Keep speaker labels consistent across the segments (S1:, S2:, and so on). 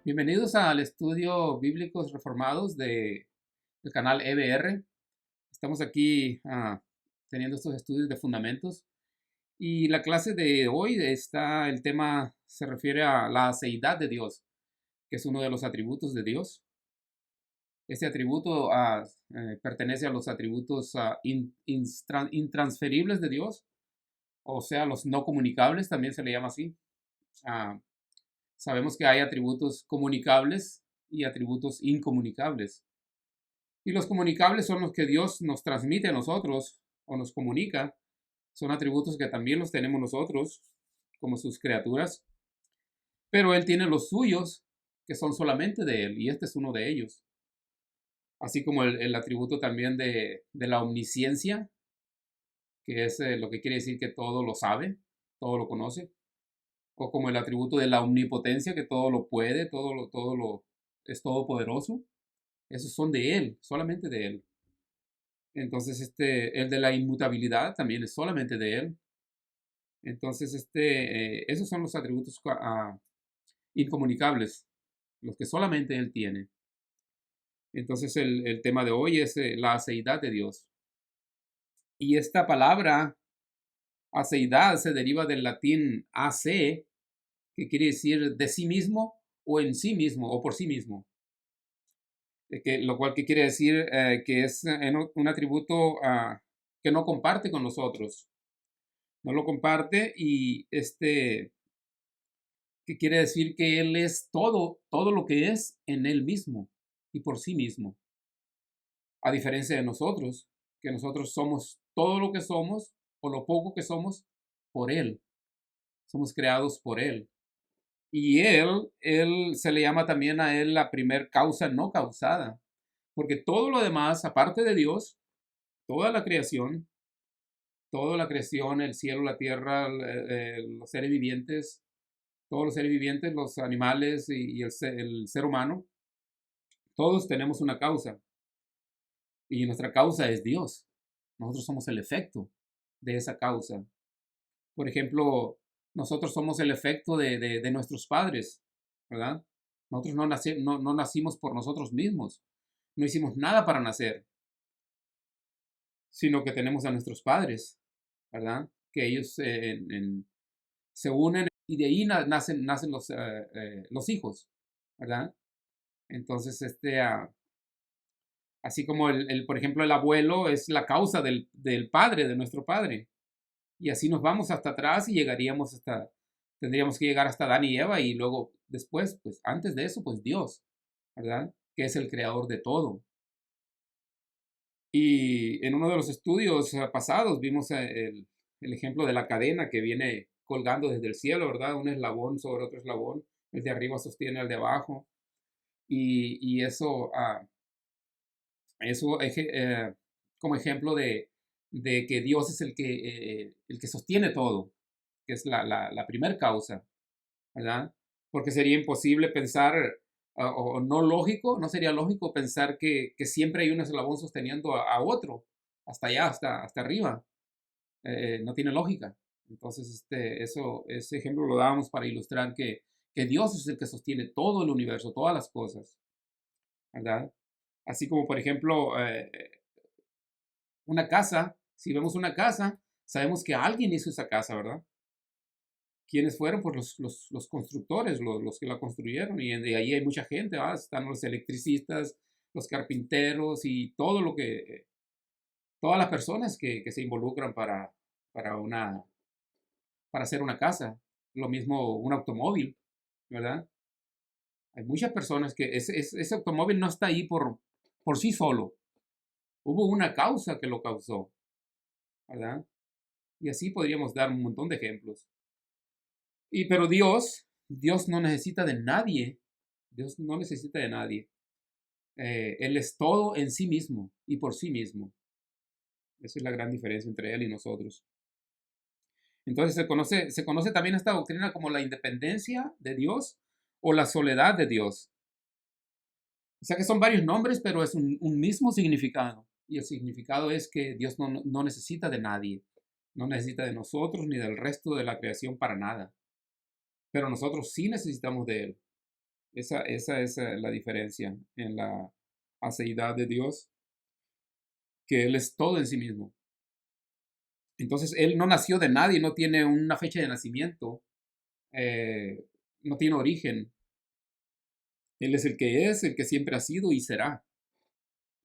S1: Bienvenidos al estudio Bíblicos Reformados del canal EBR. Estamos aquí teniendo estos estudios de fundamentos y la clase de hoy el tema se refiere a la aceidad de Dios, que es uno de los atributos de Dios. Este atributo pertenece a los atributos intransferibles de Dios, o sea, los no comunicables, también se le llama así. Ah, Sabemos que hay atributos comunicables y atributos incomunicables. Y los comunicables son los que Dios nos transmite a nosotros o nos comunica. Son atributos que también los tenemos nosotros como sus criaturas. Pero Él tiene los suyos que son solamente de Él y este es uno de ellos. Así como el atributo también de la omnisciencia, que es lo que quiere decir que todo lo sabe, todo lo conoce. O como el atributo de la omnipotencia, que todo lo puede, todo lo es todopoderoso. Esos son de Él, solamente de Él. Entonces, el de la inmutabilidad también es solamente de Él. Entonces, esos son los atributos incomunicables, los que solamente Él tiene. Entonces, el tema de hoy es la aceidad de Dios. Y esta palabra, aceidad, se deriva del latín AC, que quiere decir de sí mismo o en sí mismo o por sí mismo. Lo cual que quiere decir que es un atributo que no comparte con los otros. No lo comparte y que quiere decir que Él es todo lo que es en Él mismo y por sí mismo. A diferencia de nosotros, que nosotros somos todo lo que somos o lo poco que somos por Él. Somos creados por Él. Y Él se le llama también a Él la primer causa no causada. Porque todo lo demás, aparte de Dios, toda la creación, el cielo, la tierra, los seres vivientes, todos los seres vivientes, los animales y el ser humano, todos tenemos una causa. Y nuestra causa es Dios. Nosotros somos el efecto de esa causa. Por ejemplo, nosotros somos el efecto de nuestros padres, ¿verdad? Nosotros no nacimos por nosotros mismos. No hicimos nada para nacer, sino que tenemos a nuestros padres, ¿verdad? Que ellos se unen y de ahí nacen los hijos, ¿verdad? Entonces, así como por ejemplo, el abuelo es la causa del padre, de nuestro padre. Y así nos vamos hasta atrás y tendríamos que llegar hasta Adán y Eva y luego después, pues antes de eso, pues Dios, ¿verdad? Que es el creador de todo. Y en uno de los estudios pasados vimos el ejemplo de la cadena que viene colgando desde el cielo, ¿verdad? Un eslabón sobre otro eslabón. El de arriba sostiene al de abajo. Y eso como ejemplo de que Dios es el que sostiene todo, que es la primer causa, ¿verdad? Porque sería imposible pensar, o no lógico, no sería lógico pensar que siempre hay un eslabón sosteniendo a otro, hasta allá, hasta arriba. No tiene lógica. Entonces, ese ejemplo lo dábamos para ilustrar que Dios es el que sostiene todo el universo, todas las cosas, ¿verdad? Así como, por ejemplo, una casa, si vemos una casa, sabemos que alguien hizo esa casa, ¿verdad? ¿Quiénes fueron? Pues los constructores, los que la construyeron, y de ahí hay mucha gente, ¿verdad? Están los electricistas, los carpinteros y todas las personas que se involucran para, para hacer una casa. Lo mismo un automóvil, ¿verdad? Hay muchas personas que ese automóvil no está ahí por sí solo. Hubo una causa que lo causó, ¿verdad? Y así podríamos dar un montón de ejemplos. Pero Dios no necesita de nadie. Dios no necesita de nadie. Él es todo en sí mismo y por sí mismo. Esa es la gran diferencia entre Él y nosotros. Entonces se conoce también esta doctrina como la independencia de Dios o la soledad de Dios. O sea que son varios nombres, pero es un mismo significado. Y el significado es que Dios no necesita de nadie. No necesita de nosotros ni del resto de la creación para nada. Pero nosotros sí necesitamos de Él. Esa es la diferencia en la aceidad de Dios, que Él es todo en sí mismo. Entonces, Él no nació de nadie, no tiene una fecha de nacimiento, eh, no tiene origen. Él es, el que siempre ha sido y será.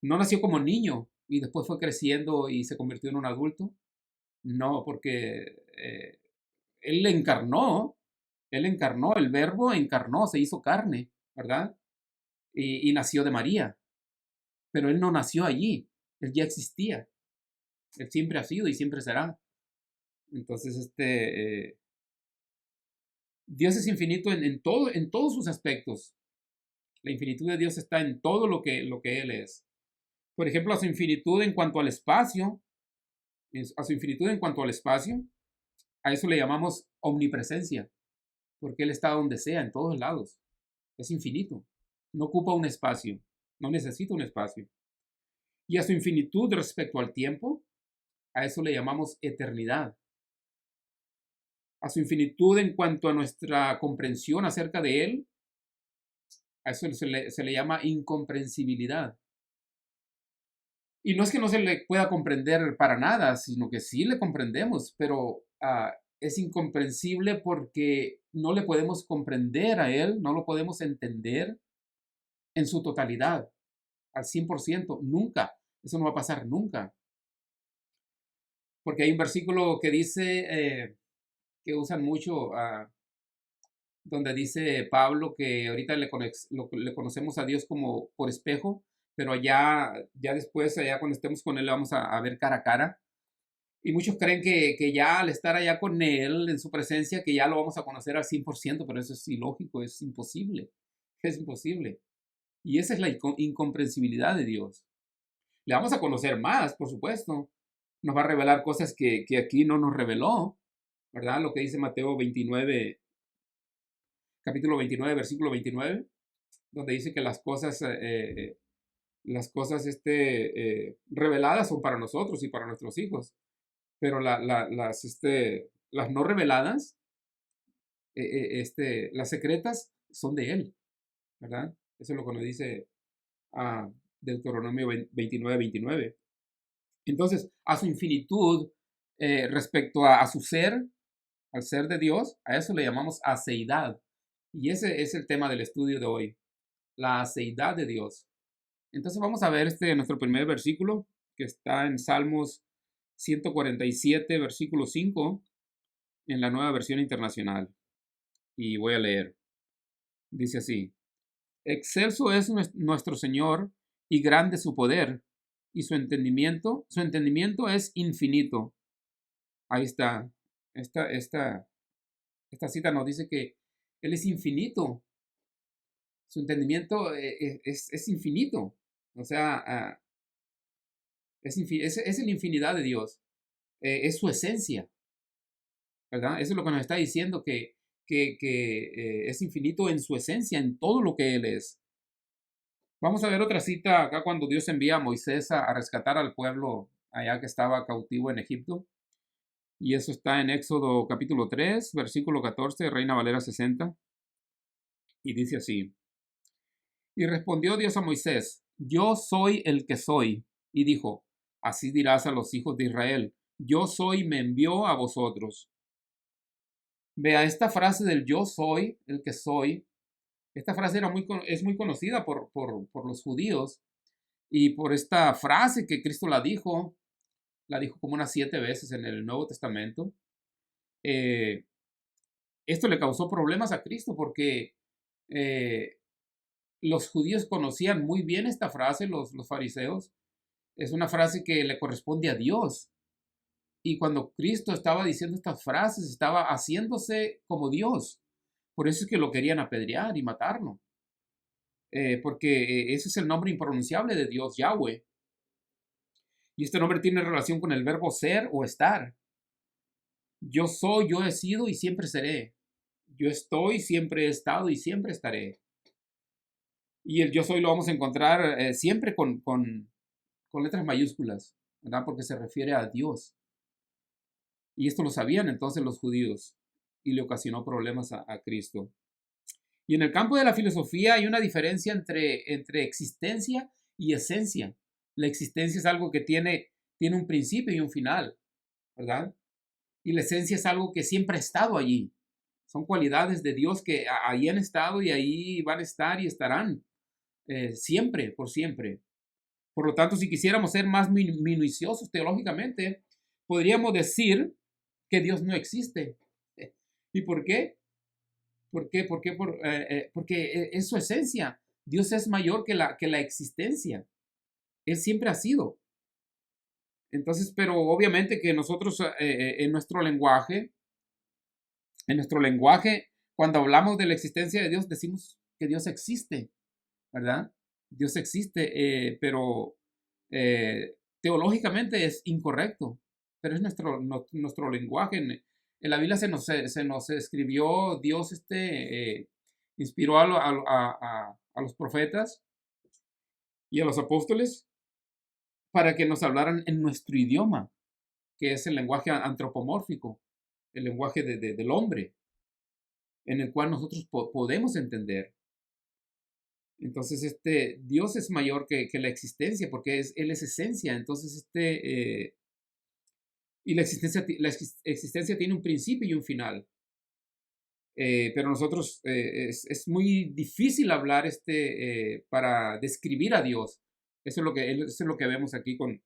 S1: No nació como niño y después fue creciendo y se convirtió en un adulto. No, porque Él encarnó, el verbo encarnó, se hizo carne, ¿verdad? Y nació de María, pero Él no nació allí, Él ya existía, Él siempre ha sido y siempre será. Entonces, Dios es infinito en todos sus aspectos. La infinitud de Dios está en todo lo que Él es. Por ejemplo, a su infinitud en cuanto al espacio, a eso le llamamos omnipresencia, porque Él está donde sea, en todos lados. Es infinito. No ocupa un espacio, no necesita un espacio. Y a su infinitud respecto al tiempo, a eso le llamamos eternidad. A su infinitud en cuanto a nuestra comprensión acerca de Él, a eso se le llama incomprensibilidad. Y no es que no se le pueda comprender para nada, sino que sí le comprendemos, pero es incomprensible porque no le podemos comprender a Él, no lo podemos entender en su totalidad, al 100%, nunca. Eso no va a pasar nunca. Porque hay un versículo que dice, que usan mucho, donde dice Pablo que ahorita le conocemos a Dios como por espejo, pero ya después, allá cuando estemos con Él, vamos a ver cara a cara. Y muchos creen que ya al estar allá con Él, en su presencia, que ya lo vamos a conocer al 100%, pero eso es ilógico, es imposible. Es imposible. Y esa es la incomprensibilidad de Dios. Le vamos a conocer más, por supuesto. Nos va a revelar cosas que aquí no nos reveló, ¿verdad? Lo que dice Mateo 29, capítulo 29, versículo 29, donde dice que las cosas reveladas son para nosotros y para nuestros hijos, pero las no reveladas, las secretas, son de Él, ¿verdad? Eso es lo que nos dice Deuteronomio 29, 29. Entonces, a su infinitud, respecto a su ser, al ser de Dios, a eso le llamamos aceidad. Y ese es el tema del estudio de hoy, la aceidad de Dios. Entonces vamos a ver nuestro primer versículo, que está en Salmos 147, versículo 5, en la Nueva Versión Internacional. Y voy a leer. Dice así: Excelso es nuestro Señor y grande su poder, y su entendimiento es infinito. Ahí está. Esta cita nos dice que Él es infinito. Su entendimiento es infinito. O sea, es la infinidad de Dios. Es su esencia, ¿verdad? Eso es lo que nos está diciendo, que es infinito en su esencia, en todo lo que Él es. Vamos a ver otra cita acá cuando Dios envía a Moisés a rescatar al pueblo allá que estaba cautivo en Egipto. Y eso está en Éxodo capítulo 3, versículo 14, Reina Valera 60. Y dice así: Y respondió Dios a Moisés: Yo soy el que soy. Y dijo: Así dirás a los hijos de Israel: Yo soy, me envió a vosotros. Vea, esta frase del yo soy, el que soy, esta frase es muy conocida por los judíos, y por esta frase que Cristo la dijo como unas 7 veces en el Nuevo Testamento. Esto le causó problemas a Cristo porque los judíos conocían muy bien esta frase, los fariseos. Es una frase que le corresponde a Dios. Y cuando Cristo estaba diciendo estas frases, estaba haciéndose como Dios. Por eso es que lo querían apedrear y matarlo. Porque ese es el nombre impronunciable de Dios, Yahweh. Y este nombre tiene relación con el verbo ser o estar. Yo soy, yo he sido y siempre seré. Yo estoy, siempre he estado y siempre estaré. Y el yo soy lo vamos a encontrar siempre con letras mayúsculas, ¿verdad? Porque se refiere a Dios. Y esto lo sabían entonces los judíos y le ocasionó problemas a Cristo. Y en el campo de la filosofía hay una diferencia entre existencia y esencia. La existencia es algo que tiene un principio y un final, ¿verdad? Y la esencia es algo que siempre ha estado allí. Son cualidades de Dios que ahí han estado y ahí van a estar y estarán siempre, por siempre. Por lo tanto, si quisiéramos ser más minuciosos teológicamente, podríamos decir que Dios no existe. ¿Y por qué? ¿Por qué? Porque es su esencia. Dios es mayor que la existencia. Él siempre ha sido. Entonces, pero obviamente que nosotros en nuestro lenguaje, cuando hablamos de la existencia de Dios, decimos que Dios existe, ¿verdad? Dios existe, pero teológicamente es incorrecto, pero es nuestro lenguaje. En la Biblia se nos escribió, Dios inspiró a los profetas y a los apóstoles para que nos hablaran en nuestro idioma, que es el lenguaje antropomórfico, el lenguaje del hombre, en el cual nosotros podemos entender. Entonces, Dios es mayor que la existencia, porque Él es esencia. Entonces, y la existencia tiene un principio y un final. Pero nosotros, es muy difícil hablar para describir a Dios. Eso es lo que vemos aquí con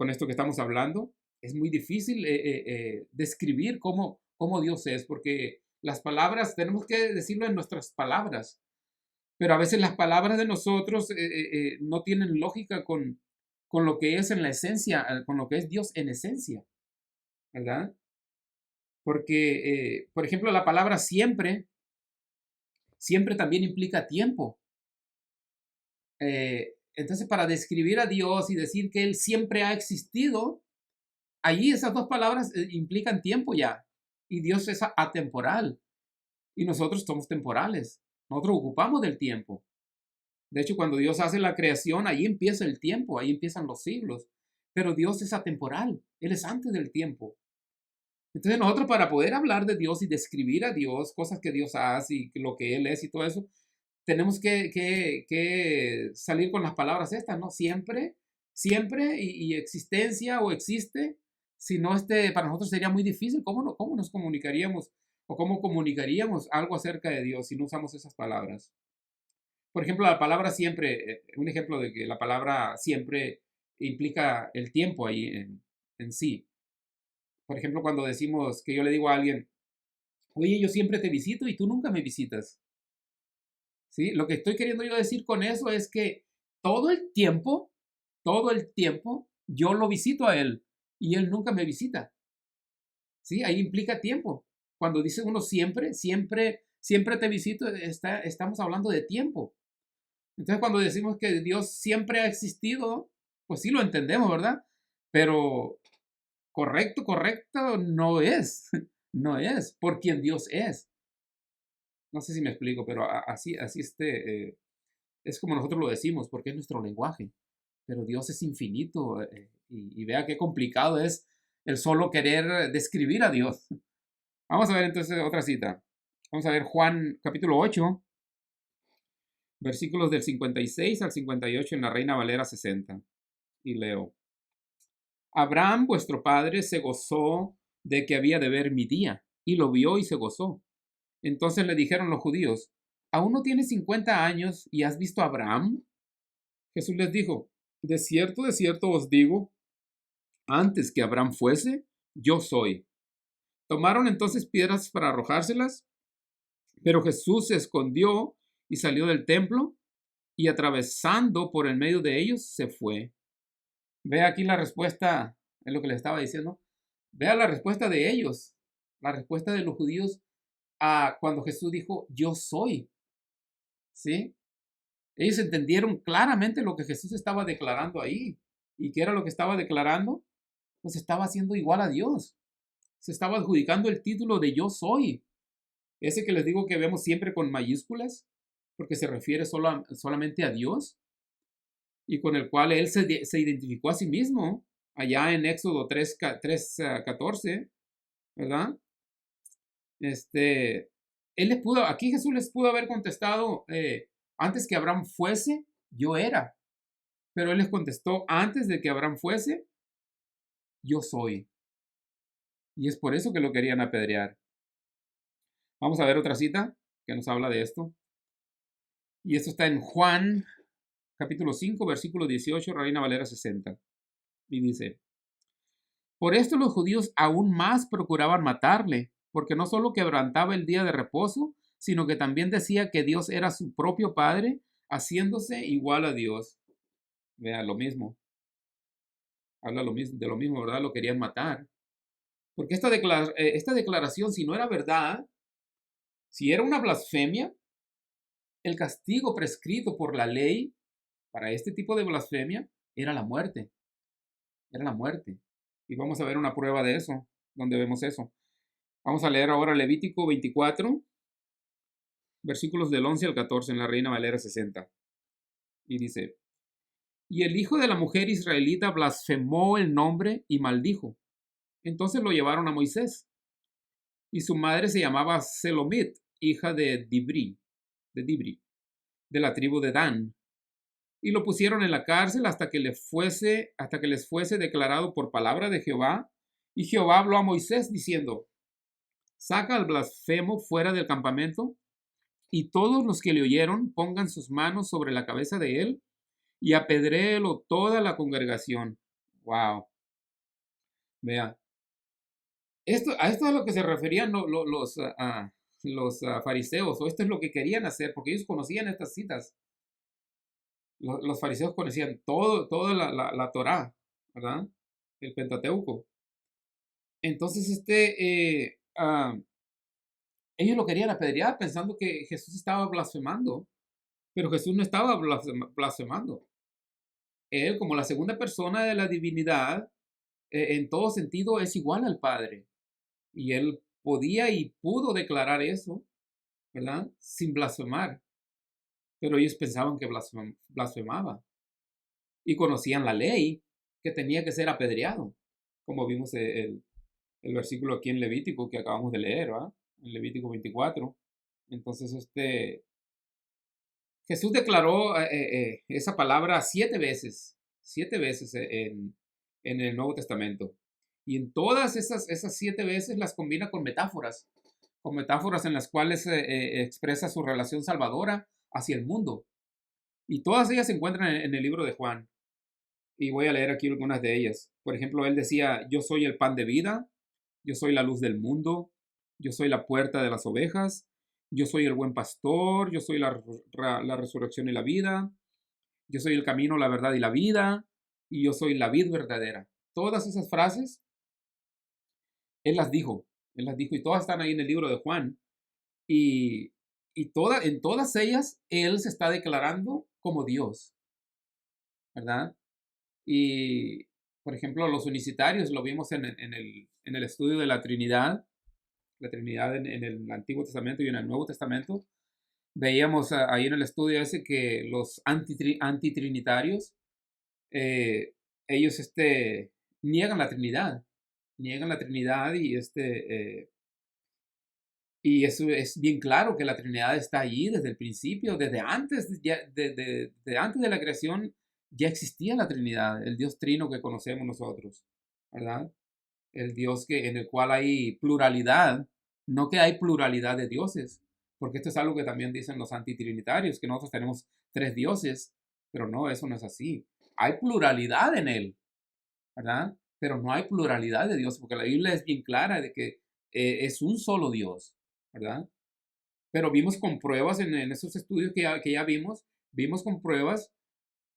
S1: esto que estamos hablando. Es muy difícil describir cómo Dios es, porque las palabras, tenemos que decirlo en nuestras palabras, pero a veces las palabras de nosotros no tienen lógica con lo que es en la esencia, con lo que es Dios en esencia, ¿verdad? Porque, por ejemplo, la palabra siempre también implica tiempo. Entonces, para describir a Dios y decir que Él siempre ha existido, allí esas dos palabras implican tiempo ya. Y Dios es atemporal. Y nosotros somos temporales. Nosotros ocupamos del tiempo. De hecho, cuando Dios hace la creación, ahí empieza el tiempo, ahí empiezan los siglos. Pero Dios es atemporal. Él es antes del tiempo. Entonces nosotros, para poder hablar de Dios y describir a Dios, cosas que Dios hace y lo que Él es y todo eso, tenemos que salir con las palabras estas, ¿no? Siempre, siempre y existencia o existe. Si no, para nosotros sería muy difícil. ¿Cómo nos comunicaríamos o cómo comunicaríamos algo acerca de Dios si no usamos esas palabras? Por ejemplo, la palabra siempre, un ejemplo de que la palabra siempre implica el tiempo ahí en sí. Por ejemplo, cuando decimos que yo le digo a alguien, oye, yo siempre te visito y tú nunca me visitas. ¿Sí? Lo que estoy queriendo yo decir con eso es que todo todo el tiempo, yo lo visito a él y él nunca me visita. ¿Sí? Ahí implica tiempo. Cuando dice uno siempre, siempre, siempre te visito, estamos hablando de tiempo. Entonces, cuando decimos que Dios siempre ha existido, pues sí lo entendemos, ¿verdad? Pero correcto no es. No es por quien Dios es. No sé si me explico, pero así es como nosotros lo decimos, porque es nuestro lenguaje. Pero Dios es infinito y vea qué complicado es el solo querer describir a Dios. Vamos a ver entonces otra cita. Vamos a ver Juan capítulo 8, versículos del 56 al 58 en la Reina Valera 60. Y leo. Abraham, vuestro padre, se gozó de que había de ver mi día, y lo vio y se gozó. Entonces le dijeron los judíos, ¿aún no tienes 50 años y has visto a Abraham? Jesús les dijo, de cierto os digo, antes que Abraham fuese, yo soy. Tomaron entonces piedras para arrojárselas, pero Jesús se escondió y salió del templo y atravesando por el medio de ellos se fue. Ve aquí la respuesta, es lo que les estaba diciendo. Vea la respuesta de ellos, la respuesta de los judíos a cuando Jesús dijo, yo soy. ¿Sí? Ellos entendieron claramente lo que Jesús estaba declarando ahí. ¿Y qué era lo que estaba declarando? Pues estaba haciendo igual a Dios. Se estaba adjudicando el título de yo soy. Ese que les digo que vemos siempre con mayúsculas, porque se refiere solamente a Dios, y con el cual Él se identificó a sí mismo, allá en Éxodo 3:14, ¿verdad? Aquí Jesús les pudo haber contestado, antes que Abraham fuese, yo era. Pero él les contestó, antes de que Abraham fuese, yo soy. Y es por eso que lo querían apedrear. Vamos a ver otra cita que nos habla de esto. Y esto está en Juan, capítulo 5, versículo 18, Reina Valera 60. Y dice, por esto los judíos aún más procuraban matarle, porque no solo quebrantaba el día de reposo, sino que también decía que Dios era su propio Padre, haciéndose igual a Dios. Vea, lo mismo. Habla de lo mismo, ¿verdad? Lo querían matar. Porque esta declaración, si no era verdad, si era una blasfemia, el castigo prescrito por la ley para este tipo de blasfemia era la muerte. Era la muerte. Y vamos a ver una prueba de eso, donde vemos eso. Vamos a leer ahora Levítico 24, versículos del 11 al 14 en la Reina Valera 60. Y dice, y el hijo de la mujer israelita blasfemó el nombre y maldijo. Entonces lo llevaron a Moisés. Y su madre se llamaba Selomit, hija de Dibri, de la tribu de Dan. Y lo pusieron en la cárcel hasta que les fuese declarado por palabra de Jehová. Y Jehová habló a Moisés diciendo, saca al blasfemo fuera del campamento, y todos los que le oyeron pongan sus manos sobre la cabeza de él, y apedréelo toda la congregación. Wow. Vea. A esto es a lo que se referían los fariseos, o esto es lo que querían hacer, porque ellos conocían estas citas. Los fariseos conocían toda la Torá, ¿verdad? El Pentateuco. Entonces, ellos lo querían apedrear pensando que Jesús estaba blasfemando, pero Jesús no estaba blasfemando. Él, como la segunda persona de la divinidad, en todo sentido es igual al Padre. Y él podía y pudo declarar eso, ¿verdad? Sin blasfemar. Pero ellos pensaban que blasfemaba. Y conocían la ley, que tenía que ser apedreado, como vimos el versículo aquí en Levítico que acabamos de leer, ¿verdad? En Levítico 24. Entonces, Jesús declaró esa palabra 7 veces en el Nuevo Testamento. Y en todas esas 7 veces las combina con metáforas en las cuales expresa su relación salvadora hacia el mundo. Y todas ellas se encuentran en el libro de Juan. Y voy a leer aquí algunas de ellas. Por ejemplo, él decía, yo soy el pan de vida, yo soy la luz del mundo, yo soy la puerta de las ovejas, yo soy el buen pastor, yo soy la resurrección y la vida, yo soy el camino, la verdad y la vida, y yo soy la vid verdadera. Todas esas frases, él las dijo, y todas están ahí en el libro de Juan. Y en todas ellas, él se está declarando como Dios, ¿verdad? Y, por ejemplo, los unicitarios, lo vimos en el estudio de la Trinidad en el Antiguo Testamento y en el Nuevo Testamento. Veíamos ahí en el estudio ese que los antitrinitarios, ellos niegan la Trinidad. Y eso es bien claro que la Trinidad está allí desde el principio, desde antes, antes de la creación ya existía la Trinidad, el Dios trino que conocemos nosotros, ¿verdad? El Dios en el cual hay pluralidad, no que hay pluralidad de dioses, porque esto es algo que también dicen los antitrinitarios, que nosotros tenemos 3 dioses, pero no, eso no es así. Hay pluralidad en él, ¿verdad? Pero no hay pluralidad de Dios, porque la Biblia es bien clara de que es un solo Dios, ¿verdad? Pero vimos con pruebas en esos estudios que ya vimos con pruebas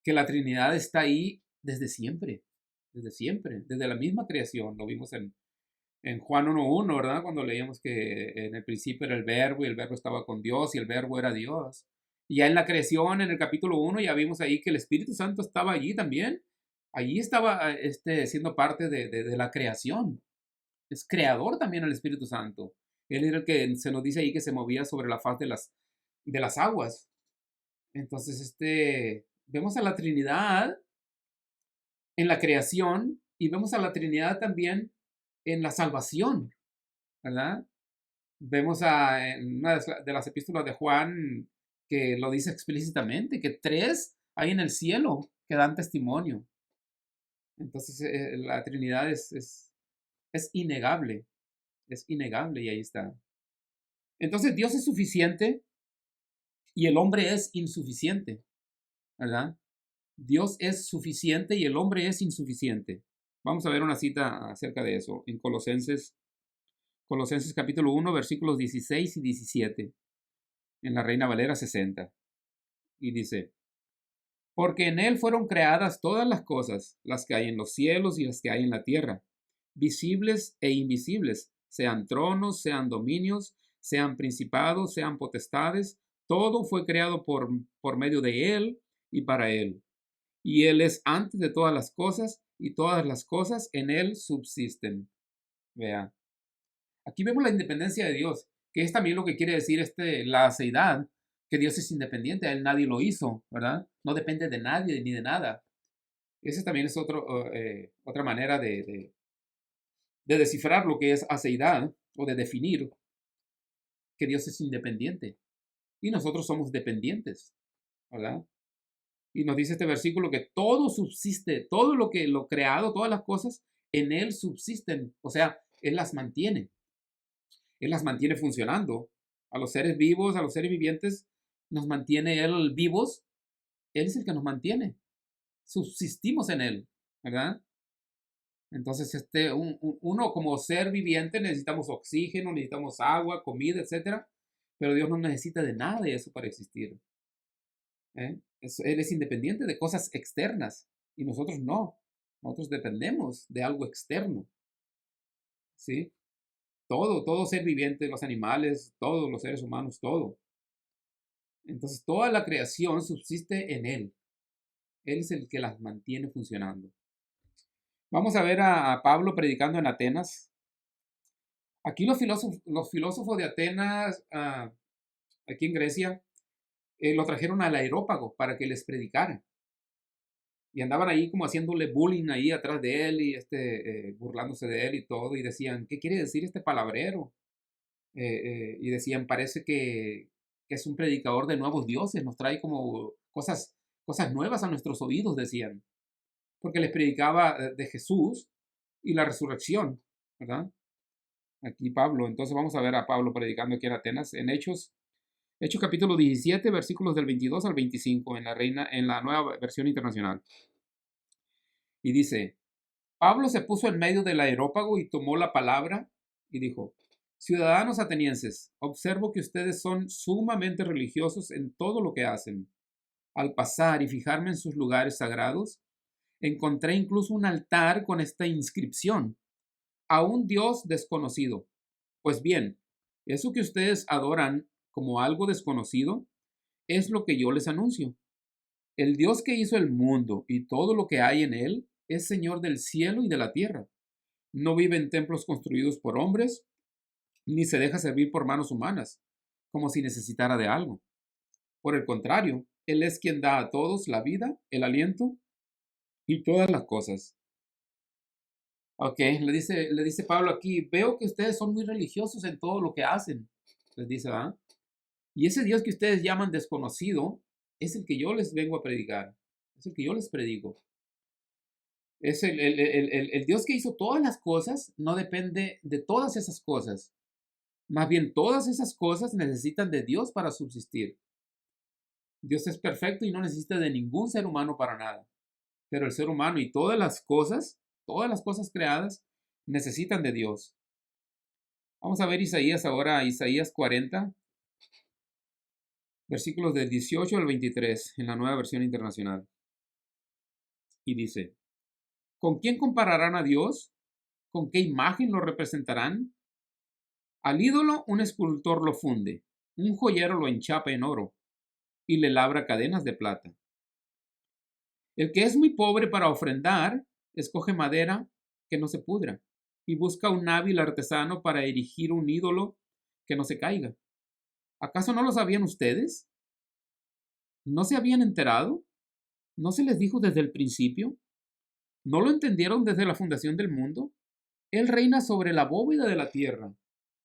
S1: que la Trinidad está ahí desde siempre, desde la misma creación. Lo vimos en Juan 1:1, ¿verdad? Cuando leíamos que en el principio era el verbo y el verbo estaba con Dios y el verbo era Dios. Y ya en la creación, en el capítulo 1, ya vimos ahí que el Espíritu Santo estaba allí también. Allí estaba siendo parte de la creación. Es creador también el Espíritu Santo. Él era el que se nos dice ahí que se movía sobre la faz de las aguas. Entonces, vemos a la Trinidad en la creación y vemos a la Trinidad también en la salvación, ¿verdad? Vemos en una de las epístolas de Juan que lo dice explícitamente, que tres hay en el cielo que dan testimonio. Entonces la Trinidad es innegable, y ahí está. Entonces Dios es suficiente y el hombre es insuficiente, ¿verdad? Dios es suficiente y el hombre es insuficiente. Vamos a ver una cita acerca de eso en Colosenses capítulo 1, versículos 16 y 17, en la Reina Valera 60. Y dice, porque en Él fueron creadas todas las cosas, las que hay en los cielos y las que hay en la tierra, visibles e invisibles, sean tronos, sean dominios, sean principados, sean potestades, todo fue creado por medio de Él y para Él. Y Él es antes de todas las cosas, y todas las cosas en Él subsisten. Vea, aquí vemos la independencia de Dios, que es también lo que quiere decir la aceidad, que Dios es independiente, a Él nadie lo hizo, ¿verdad? No depende de nadie ni de nada. Esa también es otra manera de descifrar lo que es aceidad o de definir que Dios es independiente y nosotros somos dependientes, ¿verdad? Y nos dice este versículo que todo subsiste, todo lo creado, todas las cosas en Él subsisten, o sea, Él las mantiene. Él las mantiene funcionando. A los seres vivos, a los seres vivientes, nos mantiene Él vivos. Él es el que nos mantiene. Subsistimos en Él, ¿verdad? Entonces, uno como ser viviente necesitamos oxígeno, necesitamos agua, comida, etc. Pero Dios no necesita de nada de eso para existir. Él es independiente de cosas externas y nosotros no. Nosotros dependemos de algo externo. ¿Sí? Todo ser viviente, los animales, todos los seres humanos, todo. Entonces, toda la creación subsiste en Él. Él es el que las mantiene funcionando. Vamos a ver a Pablo predicando en Atenas. Aquí los filósofos de Atenas, aquí en Grecia, lo trajeron al Areópago para que les predicara. Y andaban ahí como haciéndole bullying ahí atrás de él y burlándose de él y todo. Y decían, ¿qué quiere decir este palabrero? Y decían, parece que es un predicador de nuevos dioses, nos trae como cosas nuevas a nuestros oídos, decían. Porque les predicaba de Jesús y la resurrección, ¿verdad? Aquí Pablo, entonces vamos a ver a Pablo predicando aquí en Atenas, en Hechos capítulo 17, versículos del 22 al 25, en la nueva versión internacional. Y dice, Pablo se puso en medio del areópago y tomó la palabra y dijo, ciudadanos atenienses, observo que ustedes son sumamente religiosos en todo lo que hacen. Al pasar y fijarme en sus lugares sagrados, encontré incluso un altar con esta inscripción, a un Dios desconocido. Pues bien, eso que ustedes adoran como algo desconocido es lo que yo les anuncio. El Dios que hizo el mundo y todo lo que hay en él es Señor del cielo y de la tierra. No vive en templos construidos por hombres, ni se deja servir por manos humanas, como si necesitara de algo. Por el contrario, Él es quien da a todos la vida, el aliento y todas las cosas. Ok, le dice Pablo aquí, veo que ustedes son muy religiosos en todo lo que hacen. Les dice, ¿ah? Y ese Dios que ustedes llaman desconocido es el que yo les vengo a predicar. Es el que yo les predico. Es el Dios que hizo todas las cosas, no depende de todas esas cosas. Más bien, todas esas cosas necesitan de Dios para subsistir. Dios es perfecto y no necesita de ningún ser humano para nada. Pero el ser humano y todas las cosas creadas, necesitan de Dios. Vamos a ver Isaías ahora, Isaías 40, versículos del 18 al 23, en la nueva versión internacional. Y dice, ¿con quién compararán a Dios? ¿Con qué imagen lo representarán? Al ídolo un escultor lo funde, un joyero lo enchapa en oro y le labra cadenas de plata. El que es muy pobre para ofrendar, escoge madera que no se pudra y busca un hábil artesano para erigir un ídolo que no se caiga. ¿Acaso no lo sabían ustedes? ¿No se habían enterado? ¿No se les dijo desde el principio? ¿No lo entendieron desde la fundación del mundo? Él reina sobre la bóveda de la tierra.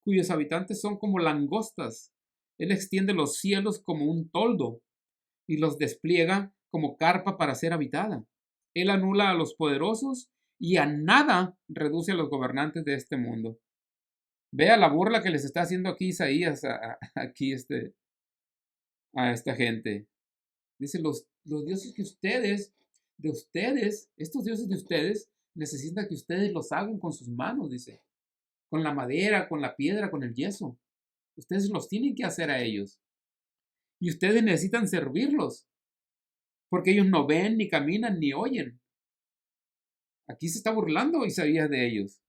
S1: cuyos habitantes son como langostas. Él extiende los cielos como un toldo y los despliega como carpa para ser habitada. Él anula a los poderosos y a nada reduce a los gobernantes de este mundo. Vea la burla que les está haciendo aquí Isaías aquí a esta gente. Dice, los dioses que estos dioses de ustedes, necesitan que ustedes los hagan con sus manos, dice. Con la madera, con la piedra, con el yeso. Ustedes los tienen que hacer a ellos. Y ustedes necesitan servirlos. Porque ellos no ven, ni caminan, ni oyen. Aquí se está burlando Isaías de ellos.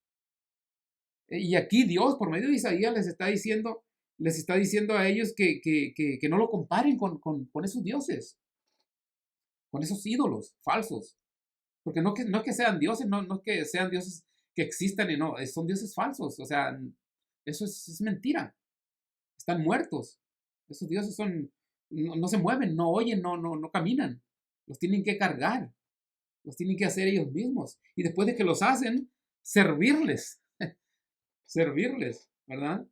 S1: Y aquí Dios, por medio de Isaías, les está diciendo a ellos que no lo comparen con esos dioses, con esos ídolos falsos. Porque no es que sean dioses, no es que sean dioses que existan y no, son dioses falsos. O sea, eso es mentira. Están muertos. Esos dioses no se mueven, no oyen, no caminan. Los tienen que cargar. Los tienen que hacer ellos mismos. Y después de que los hacen, servirles. Servirles, ¿verdad?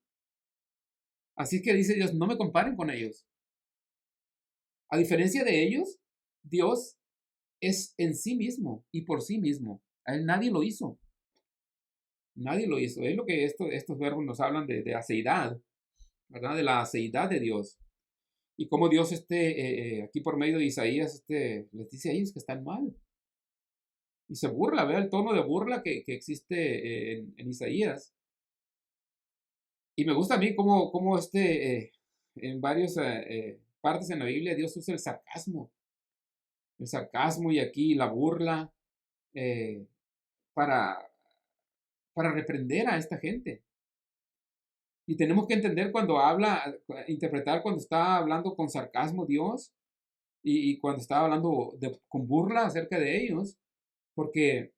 S1: Así que dice Dios, no me comparen con ellos. A diferencia de ellos, Dios es en sí mismo y por sí mismo. A él nadie lo hizo. Nadie lo hizo. Es lo que estos verbos nos hablan de aceidad, ¿verdad? De la aceidad de Dios. Y cómo Dios aquí por medio de Isaías les dice a ellos que están mal. Y se burla, vea el tono de burla que existe en Isaías. Y me gusta a mí cómo en varias partes en la Biblia Dios usa el sarcasmo. El sarcasmo y aquí la burla eh, para, para reprender a esta gente. Y tenemos que entender cuando interpretar cuando está hablando con sarcasmo Dios y cuando está hablando con burla acerca de ellos, porque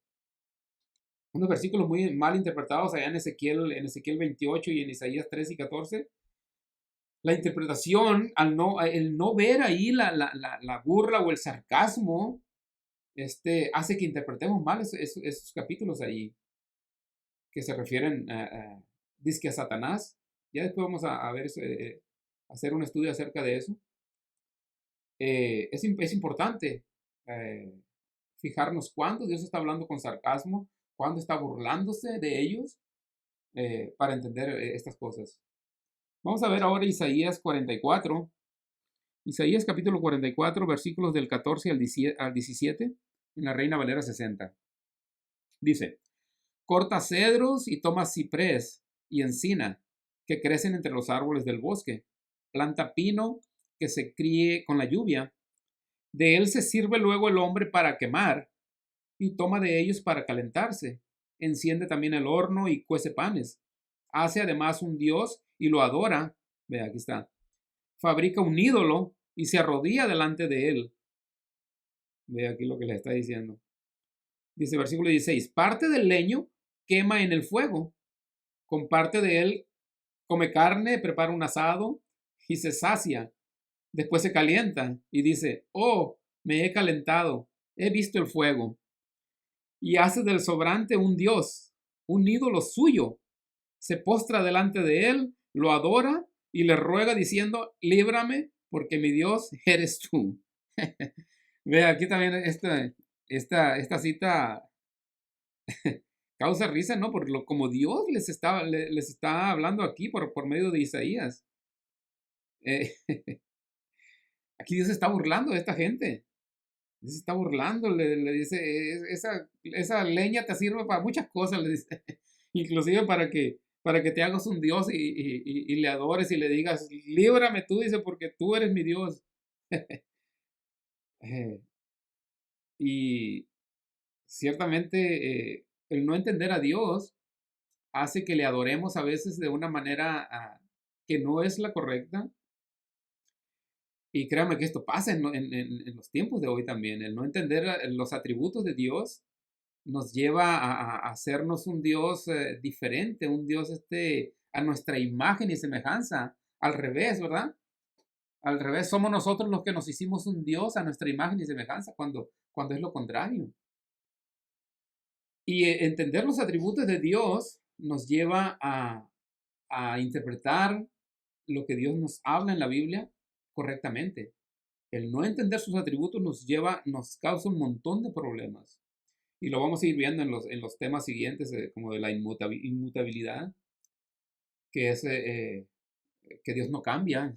S1: unos versículos muy mal interpretados allá en Ezequiel 28 y en Isaías 3 y 14, la interpretación, el no ver ahí la burla o el sarcasmo, hace que interpretemos mal esos capítulos ahí, que se refieren dizque a Satanás. Ya después vamos a ver eso, hacer un estudio acerca de eso. Es importante fijarnos cuándo Dios está hablando con sarcasmo, cuándo está burlándose de ellos, para entender estas cosas. Vamos a ver ahora Isaías 44. Isaías capítulo 44, versículos del 14 al 17, en la Reina Valera 60. Dice, corta cedros y toma ciprés y encina, que crecen entre los árboles del bosque. Planta pino, que se críe con la lluvia. De él se sirve luego el hombre para quemar, y toma de ellos para calentarse. Enciende también el horno y cuece panes. Hace además un dios y lo adora. Ve, aquí está. Fabrica un ídolo y se arrodilla delante de él. Ve aquí lo que le está diciendo. Dice versículo 16, parte del leño quema en el fuego, con parte de él come carne, prepara un asado y se sacia. Después se calienta y dice, oh, me he calentado, he visto el fuego. Y hace del sobrante un dios, un ídolo suyo. Se postra delante de él, lo adora y le ruega diciendo, líbrame, porque mi Dios eres tú. Ve, aquí también esta cita causa risa, ¿no? Como Dios les está hablando aquí por medio de Isaías. Eh, aquí Dios se está burlando de esta gente. Dios se está burlando, le dice, esa leña te sirve para muchas cosas, le dice. Inclusive para que te hagas un Dios y le adores y le digas, líbrame tú, dice, porque tú eres mi Dios. Y ciertamente el no entender a Dios hace que le adoremos a veces de una manera que no es la correcta. Y créanme que esto pasa en los tiempos de hoy también. El no entender los atributos de Dios nos lleva a hacernos un Dios diferente, un Dios a nuestra imagen y semejanza. Al revés, ¿verdad? Al revés, somos nosotros los que nos hicimos un Dios a nuestra imagen y semejanza cuando es lo contrario. Y entender los atributos de Dios nos lleva a interpretar lo que Dios nos habla en la Biblia correctamente. El no entender sus atributos nos causa un montón de problemas. Y lo vamos a ir viendo en los temas siguientes, como de la inmutabilidad, que es que Dios no cambia,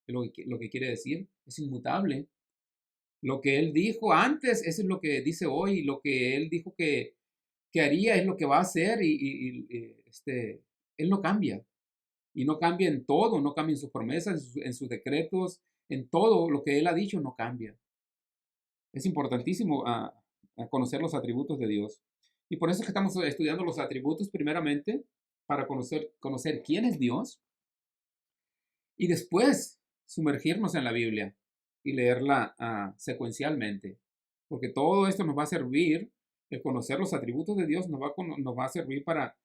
S1: lo que quiere decir, es inmutable. Lo que Él dijo antes, eso es lo que dice hoy, lo que Él dijo que haría es lo que va a hacer Él no cambia. Y no cambia en todo, no cambia en sus promesas, en sus decretos, en todo lo que Él ha dicho no cambia. Es importantísimo a conocer los atributos de Dios. Y por eso es que estamos estudiando los atributos primeramente, para conocer quién es Dios y después sumergirnos en la Biblia y leerla secuencialmente. Porque todo esto nos va a servir, el conocer los atributos de Dios nos va a servir para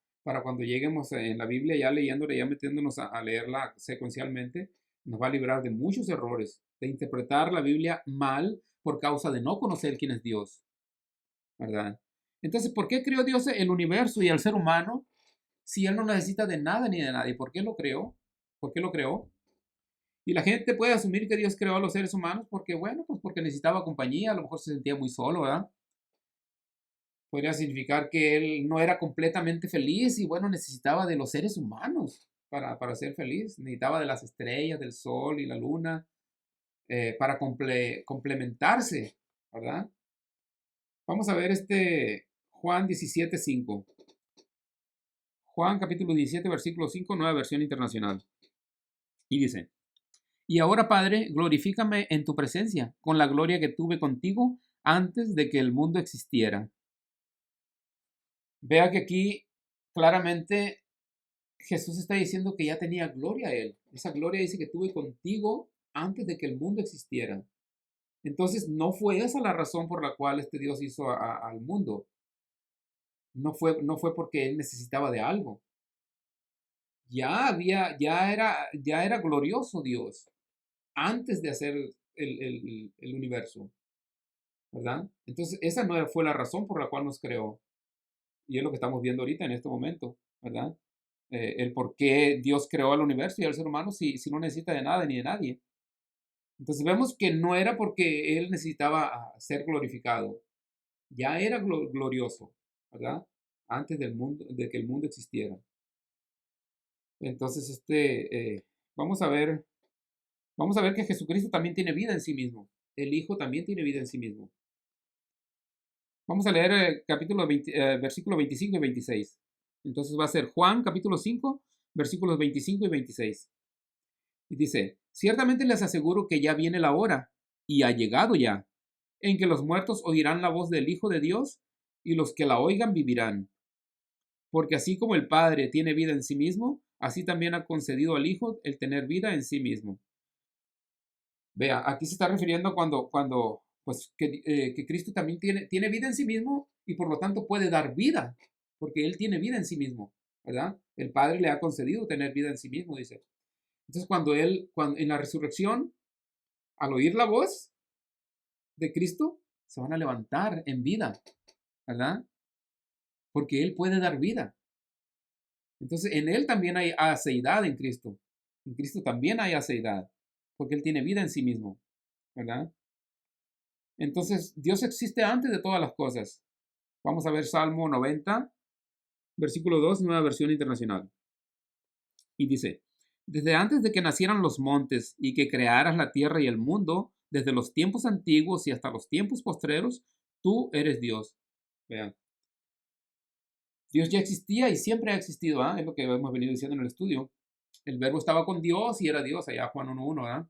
S1: cuando lleguemos en la Biblia ya leyéndola, ya metiéndonos a leerla secuencialmente, nos va a librar de muchos errores, de interpretar la Biblia mal por causa de no conocer quién es Dios, ¿verdad? Entonces, ¿por qué creó Dios el universo y el ser humano si Él no necesita de nada ni de nadie? ¿Por qué lo creó? ¿Por qué lo creó? Y la gente puede asumir que Dios creó a los seres humanos porque, bueno, pues porque necesitaba compañía, a lo mejor se sentía muy solo, ¿verdad? Podría significar que Él no era completamente feliz y, bueno, necesitaba de los seres humanos para ser feliz. Necesitaba de las estrellas, del sol y la luna para complementarse, ¿verdad? Vamos a ver Juan 17:5. Juan capítulo 17, versículo 5, nueva versión internacional. Y dice: Y ahora, Padre, glorifícame en tu presencia, con la gloria que tuve contigo antes de que el mundo existiera. Vea que aquí claramente Jesús está diciendo que ya tenía gloria a Él. Esa gloria dice que tuve contigo antes de que el mundo existiera. Entonces, no fue esa la razón por la cual este Dios hizo al mundo. No fue porque Él necesitaba de algo. Ya era glorioso Dios antes de hacer el universo, ¿verdad? Entonces, esa no fue la razón por la cual nos creó. Y es lo que estamos viendo ahorita en este momento, ¿verdad? El por qué Dios creó al universo y al ser humano si no necesita de nada ni de nadie. Entonces vemos que no era porque Él necesitaba ser glorificado. Ya era glorioso, ¿verdad? Antes de que el mundo existiera. Entonces, vamos a ver que Jesucristo también tiene vida en sí mismo. El Hijo también tiene vida en sí mismo. Vamos a leer versículos 25 y 26. Entonces va a ser Juan capítulo 5, versículos 25 y 26. Y dice: Ciertamente les aseguro que ya viene la hora, y ha llegado ya, en que los muertos oirán la voz del Hijo de Dios, y los que la oigan vivirán. Porque así como el Padre tiene vida en sí mismo, así también ha concedido al Hijo el tener vida en sí mismo. Vea, aquí se está refiriendo cuando pues, que Cristo también tiene vida en sí mismo y por lo tanto puede dar vida, porque Él tiene vida en sí mismo, ¿verdad? El Padre le ha concedido tener vida en sí mismo, dice. Entonces, cuando en la resurrección, al oír la voz de Cristo, se van a levantar en vida, ¿verdad? Porque Él puede dar vida. Entonces, en Él también hay aceidad en Cristo. En Cristo también hay aceidad, porque Él tiene vida en sí mismo, ¿verdad? Entonces, Dios existe antes de todas las cosas. Vamos a ver Salmo 90, versículo 2, nueva versión internacional. Y dice: Desde antes de que nacieran los montes y que crearas la tierra y el mundo, desde los tiempos antiguos y hasta los tiempos postreros, tú eres Dios. Vean. Dios ya existía y siempre ha existido, ¿eh? Es lo que hemos venido diciendo en el estudio. El verbo estaba con Dios y era Dios, allá Juan 1:1, ¿verdad?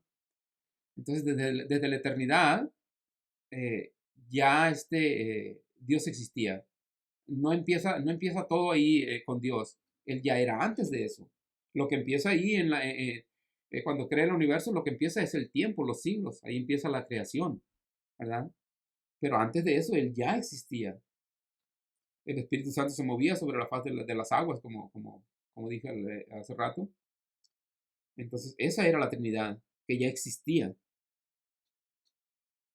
S1: Entonces, desde la eternidad, eh, ya Dios existía. No empieza todo ahí con Dios. Él ya era antes de eso. Lo que empieza ahí cuando crea el universo, lo que empieza es el tiempo, los siglos. Ahí empieza la creación, ¿verdad? Pero antes de eso, Él ya existía. El Espíritu Santo se movía sobre la faz de las aguas, como dije hace rato. Entonces, esa era la Trinidad, que ya existía.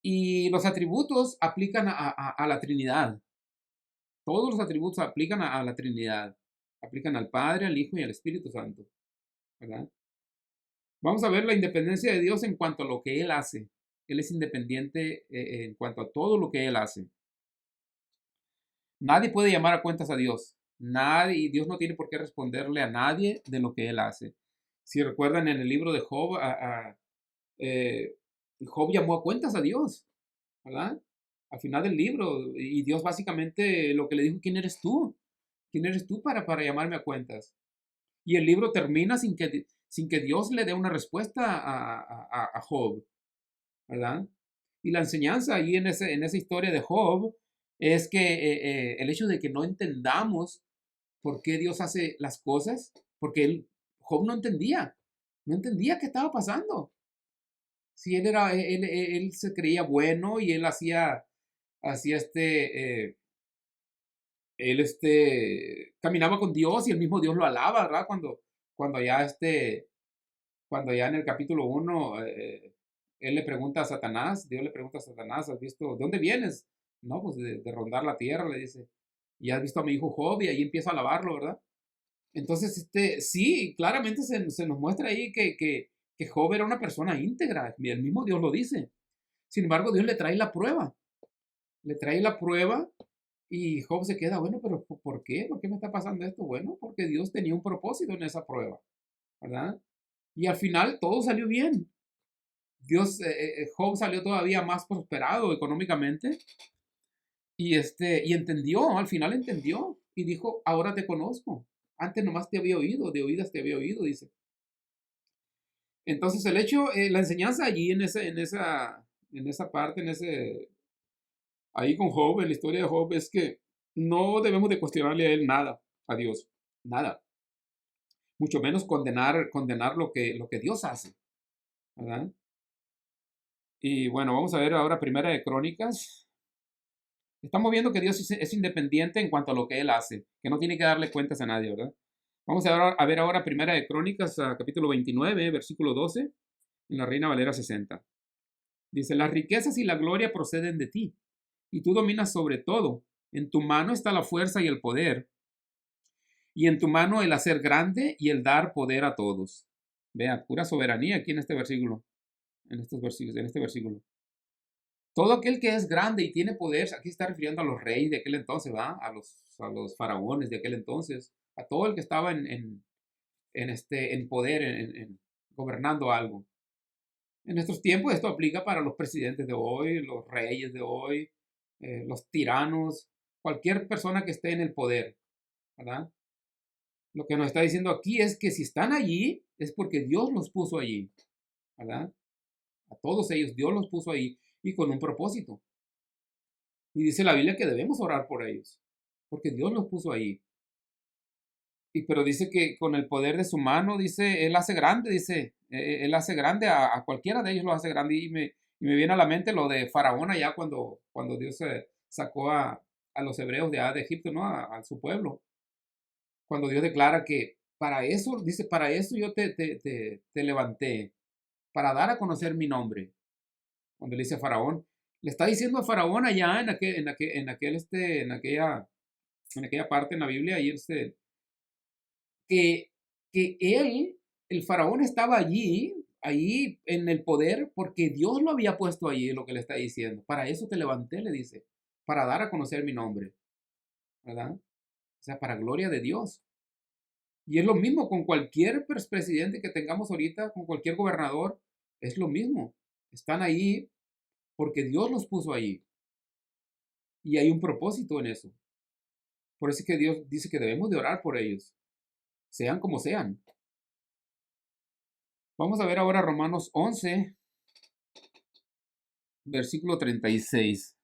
S1: Y los atributos aplican a la Trinidad. Todos los atributos aplican a la Trinidad. Aplican al Padre, al Hijo y al Espíritu Santo, ¿verdad? Vamos a ver la independencia de Dios en cuanto a lo que Él hace. Él es independiente en cuanto a todo lo que Él hace. Nadie puede llamar a cuentas a Dios. Nadie, y Dios no tiene por qué responderle a nadie de lo que Él hace. Si recuerdan en el libro de Job, eh, Job llamó a cuentas a Dios, ¿verdad? Al final del libro, y Dios básicamente lo que le dijo: ¿quién eres tú? ¿Quién eres tú para llamarme a cuentas? Y el libro termina sin que Dios le dé una respuesta a Job, ¿verdad? Y la enseñanza ahí en esa historia de Job es que el hecho de que no entendamos por qué Dios hace las cosas, porque Job no entendía qué estaba pasando. Si él se creía bueno y él hacía caminaba con Dios y el mismo Dios lo alaba, ¿verdad? Cuando ya cuando ya en el capítulo 1 él le pregunta a Satanás, Dios le pregunta a Satanás: ¿has visto de dónde vienes? No, pues de rondar la tierra, le dice. Y has visto a mi hijo Job, y ahí empieza a alabarlo, ¿verdad? Entonces, sí, claramente se nos muestra ahí que Job era una persona íntegra, y el mismo Dios lo dice. Sin embargo, Dios le trae la prueba y Job se queda: bueno, pero ¿por qué? ¿Por qué me está pasando esto? Bueno, porque Dios tenía un propósito en esa prueba, ¿verdad? Y al final todo salió bien. Job salió todavía más prosperado económicamente y entendió, al final entendió y dijo: ahora te conozco. Antes nomás te había oído, de oídas te había oído, dice. Entonces el hecho, la enseñanza allí en esa parte, ahí con Job, en la historia de Job, es que no debemos de cuestionarle a él nada, a Dios, nada. Mucho menos condenar lo que Dios hace, ¿verdad? Y bueno, vamos a ver ahora Primera de Crónicas. Estamos viendo que Dios es independiente en cuanto a lo que Él hace, que no tiene que darle cuentas a nadie, ¿verdad? Vamos a ver ahora Primera de Crónicas, capítulo 29, versículo 12, en la Reina Valera 60. Dice: las riquezas y la gloria proceden de ti, y tú dominas sobre todo. En tu mano está la fuerza y el poder, y en tu mano el hacer grande y el dar poder a todos. Vea, pura soberanía aquí en este versículo, en este versículo. Todo aquel que es grande y tiene poder, aquí está refiriendo a los reyes de aquel entonces, ¿va? A los faraones de aquel entonces, a todo el que estaba en poder, gobernando algo. En nuestros tiempos esto aplica para los presidentes de hoy, los reyes de hoy, los tiranos, cualquier persona que esté en el poder, ¿verdad? Lo que nos está diciendo aquí es que si están allí es porque Dios los puso allí, ¿verdad? A todos ellos Dios los puso ahí y con un propósito. Y dice la Biblia que debemos orar por ellos, porque Dios los puso ahí. Pero dice que con el poder de su mano, dice, Él hace grande, dice, Él hace grande a cualquiera de ellos, lo hace grande. Y me viene a la mente lo de Faraón allá cuando Dios sacó a los hebreos de Egipto, ¿no? A su pueblo. Cuando Dios declara que para eso, dice, para eso yo te levanté, para dar a conocer mi nombre. Cuando le dice a Faraón, le está diciendo a Faraón allá en aquella parte en la Biblia, y que, que él, el faraón, estaba allí en el poder, porque Dios lo había puesto allí, lo que le está diciendo. Para eso te levanté, le dice, para dar a conocer mi nombre, ¿verdad? O sea, para gloria de Dios. Y es lo mismo con cualquier presidente que tengamos ahorita, con cualquier gobernador, es lo mismo. Están ahí porque Dios los puso ahí. Y hay un propósito en eso. Por eso es que Dios dice que debemos de orar por ellos, sean como sean. Vamos a ver ahora Romanos 11, versículo 36.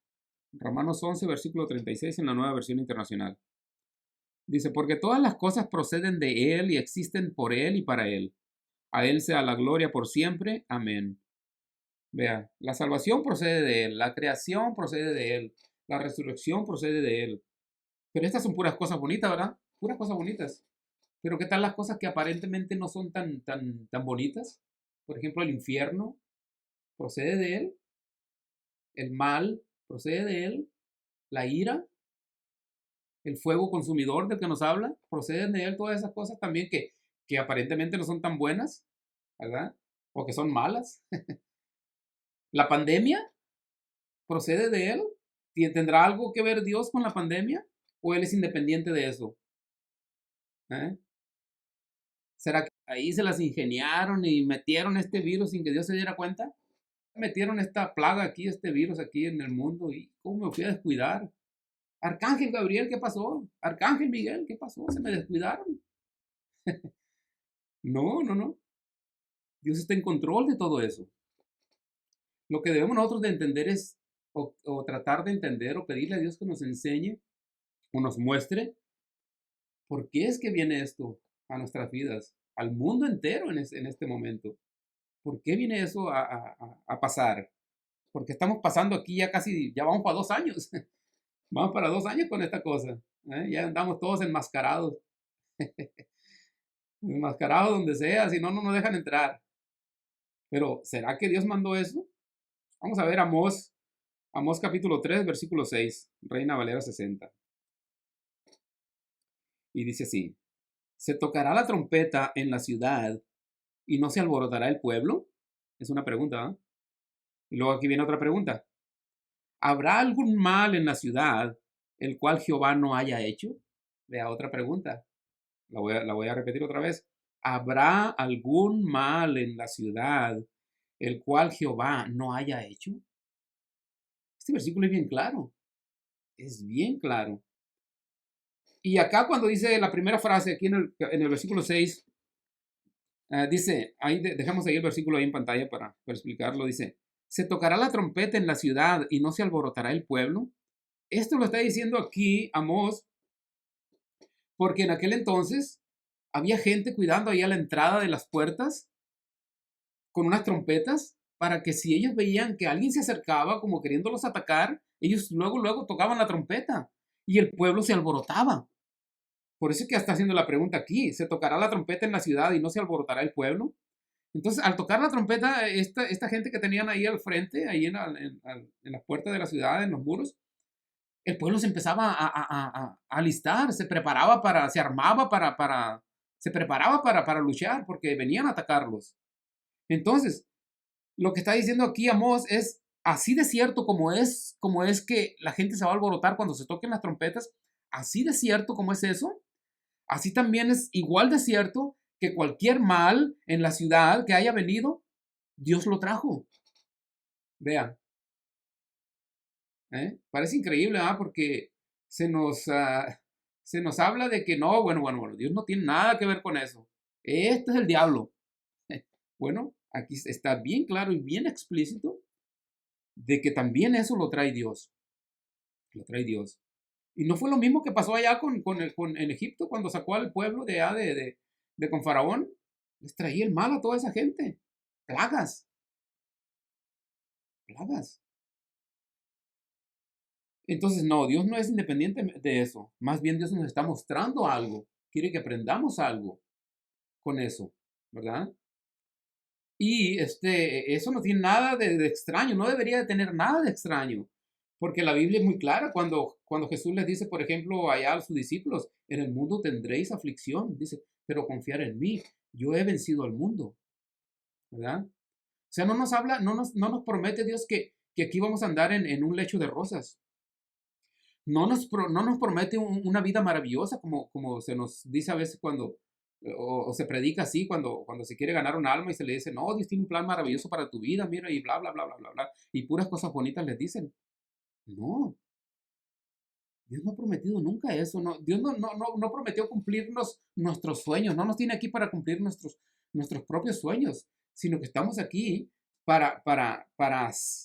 S1: Romanos 11, versículo 36 en la Nueva Versión Internacional. Dice: porque todas las cosas proceden de Él y existen por Él y para Él. A Él sea la gloria por siempre. Amén. Vea, la salvación procede de Él, la creación procede de Él, la resurrección procede de Él. Pero estas son puras cosas bonitas, ¿verdad? Puras cosas bonitas. Pero ¿qué tal las cosas que aparentemente no son tan bonitas? Por ejemplo, el infierno procede de Él, el mal procede de Él, la ira, El fuego consumidor del que nos habla, proceden de él todas esas cosas también que aparentemente no son tan buenas, ¿verdad? O que son malas. La pandemia procede de él. ¿Tendrá algo que ver Dios con la pandemia? ¿O él es independiente de eso? ¿Eh? ¿Será que ahí se las ingeniaron y metieron este virus sin que Dios se diera cuenta? Metieron esta plaga aquí, este virus aquí en el mundo y cómo me fui a descuidar. Arcángel Gabriel, ¿qué pasó? Arcángel Miguel, ¿qué pasó? Se me descuidaron. No, no, no. Dios está en control de todo eso. Lo que debemos nosotros de entender es, o tratar de entender, o pedirle a Dios que nos enseñe, o nos muestre, por qué es que viene esto a nuestras vidas, al mundo entero en este momento. ¿Por qué viene eso a pasar? Porque estamos pasando aquí ya casi, ya vamos para 2 años. Vamos para 2 años con esta cosa. Ya andamos todos enmascarados. Enmascarados donde sea, si no, no nos dejan entrar. Pero, ¿será que Dios mandó eso? Vamos a ver Amós capítulo 3, versículo 6, Reina Valera 60. Y dice así: ¿se tocará la trompeta en la ciudad y no se alborotará el pueblo? Es una pregunta, ¿eh? Y luego aquí viene otra pregunta. ¿Habrá algún mal en la ciudad el cual Jehová no haya hecho? Vea, otra pregunta. La voy a repetir otra vez. ¿Habrá algún mal en la ciudad el cual Jehová no haya hecho? Este versículo es bien claro. Es bien claro. Y acá cuando dice la primera frase, aquí en el versículo 6, dice, ahí dejamos ahí el versículo ahí en pantalla para explicarlo, dice, ¿se tocará la trompeta en la ciudad y no se alborotará el pueblo? Esto lo está diciendo aquí Amós, porque en aquel entonces había gente cuidando ahí a la entrada de las puertas con unas trompetas para que si ellos veían que alguien se acercaba como queriéndolos atacar, ellos luego tocaban la trompeta y el pueblo se alborotaba. Por eso es que está haciendo la pregunta aquí, ¿se tocará la trompeta en la ciudad y no se alborotará el pueblo? Entonces, al tocar la trompeta, esta gente que tenían ahí al frente, ahí en las puertas de la ciudad, en los muros, el pueblo se empezaba a alistar, se armaba se preparaba para luchar, porque venían a atacarlos. Entonces, lo que está diciendo aquí Amós es así de cierto como es que la gente se va a alborotar cuando se toquen las trompetas, así de cierto como es eso, así también es igual de cierto que cualquier mal en la ciudad que haya venido, Dios lo trajo. Vea, parece increíble, ¿ah? Porque se nos, ah, se nos habla de que no, bueno, Dios no tiene nada que ver con eso. Este es el diablo. Bueno, aquí está bien claro y bien explícito de que también eso lo trae Dios. Lo trae Dios. Y no fue lo mismo que pasó allá en Egipto cuando sacó al pueblo de allá con Faraón. Les traía el mal a toda esa gente. Plagas. Plagas. Entonces, no, Dios no es independiente de eso. Más bien Dios nos está mostrando algo. Quiere que aprendamos algo con eso, ¿verdad? Y eso no tiene nada de extraño, no debería de tener nada de extraño, porque la Biblia es muy clara cuando Jesús les dice, por ejemplo, allá a sus discípulos, en el mundo tendréis aflicción, dice, pero confiar en mí, yo he vencido al mundo, ¿verdad? O sea, no nos habla, no nos promete Dios que aquí vamos a andar en un lecho de rosas. No nos promete una vida maravillosa como se nos dice a veces o se predica así cuando se quiere ganar un alma y se le dice, no, Dios tiene un plan maravilloso para tu vida, mira, y bla, bla, bla, bla, bla, bla, y puras cosas bonitas les dicen. No, Dios no ha prometido nunca eso, no, Dios no prometió cumplirnos nuestros sueños, no nos tiene aquí para cumplir nuestros propios sueños, sino que estamos aquí para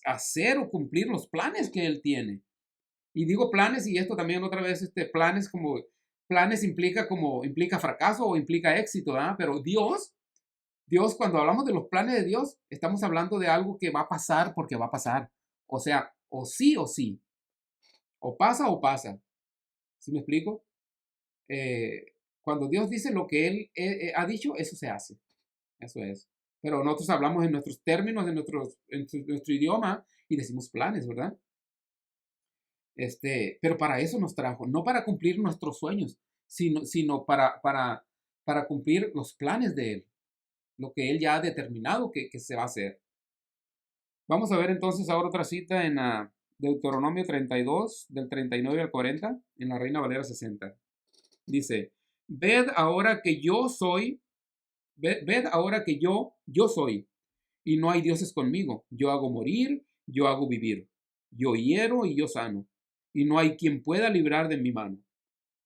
S1: hacer o cumplir los planes que Él tiene. Y digo planes, y esto también otra vez, planes implica fracaso o implica éxito, ¿verdad? Pero Dios, cuando hablamos de los planes de Dios, estamos hablando de algo que va a pasar porque va a pasar. O sea, o sí o sí. O pasa. ¿Sí me explico? Cuando Dios dice lo que Él ha dicho, eso se hace. Eso es. Pero nosotros hablamos en nuestros términos, en nuestro idioma, y decimos planes, ¿verdad? Pero para eso nos trajo, no para cumplir nuestros sueños, sino para cumplir los planes de Él, lo que Él ya ha determinado que se va a hacer. Vamos a ver entonces ahora otra cita en Deuteronomio 32, del 39 al 40, en la Reina Valera 60. Dice, ved ahora que yo soy, ved ahora que yo soy, y no hay dioses conmigo. Yo hago morir, yo hago vivir. Yo hiero y yo sano. Y no hay quien pueda librar de mi mano.